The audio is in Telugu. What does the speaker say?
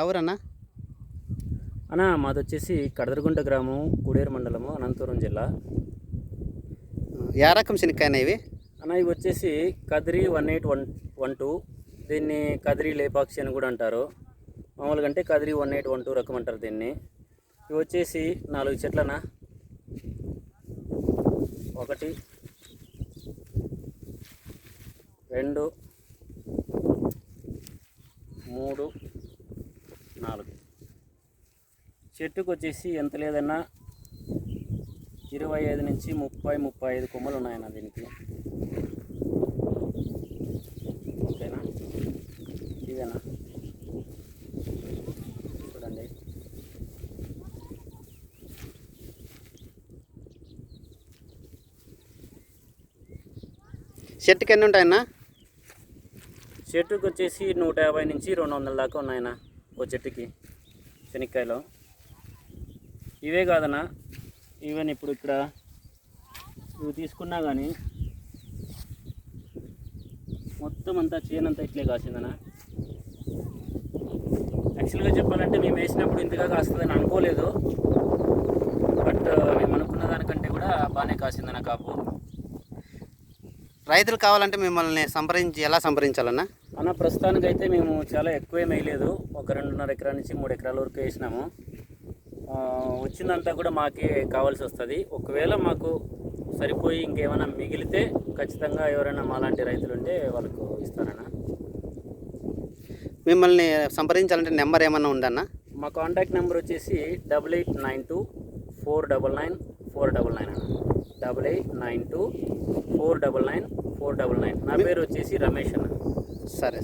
ఎవరన్నా? అన్న మాది వచ్చేసి కడదరగుంట గ్రామం, కుడేరు మండలము, అనంతపురం జిల్లా. ఏ రకం శనక్కాయనా ఇవి? అన్న ఇవి వచ్చేసి కదిరి 18112, దీన్ని కదిరి లేపాక్షి అని కూడా అంటారు. మామూలుగా అంటే కదిరి 1812 రకం అంటారు దీన్ని. ఇవి వచ్చేసి 4 చెట్లనా, 1 2 3 4 చెట్టుకు వచ్చేసి ఎంత లేదన్నా 25 నుంచి 30-35 కొమ్మలు ఉన్నాయన్న దీనికి. ఓకేనా, ఇదేనా చూడండి. చెట్టుకి ఎన్ని ఉంటాయన్నా? చెట్టుకు వచ్చేసి 150 నుంచి 200 దాకా ఉన్నాయన్న ఓ చెట్టుకి శనక్కాయలు. ఇవే కాదన్నా, ఈవెన్ ఇప్పుడు ఇక్కడ ఇవి తీసుకున్నా కానీ మొత్తం అంతా చేనంతా ఇట్లే కాసిందన్న. యాక్చువల్గా చెప్పాలంటే మేము వేసినప్పుడు ఇంతగా కాస్తుందని అనుకోలేదు, బట్ మేము అనుకున్న దానికంటే కూడా బాగానే కాసిందన్న కాపు. రైతులు కావాలంటే మిమ్మల్ని ఎలా సంప్రదించాలన్నా? అన్న ప్రస్తుతానికైతే మేము చాలా ఎక్కువేం వేయలేదు, ఒక 2.5 ఎకరాల నుంచి 3 ఎకరాల వరకు వేసినాము. వచ్చిందంతా కూడా మాకే కావాల్సి వస్తుంది. ఒకవేళ మాకు సరిపోయి ఇంకేమైనా మిగిలితే ఖచ్చితంగా ఎవరైనా మాలాంటి రైతులు ఉంటే వాళ్ళకు ఇస్తానన్నా. మిమ్మల్ని సంప్రదించాలంటే నెంబర్ ఏమన్నా ఉందన్నా? మా కాంటాక్ట్ నెంబర్ వచ్చేసి 8892499499 అన్న. 8892499499. నా పేరు వచ్చేసి రమేష్ అన్న. సరే.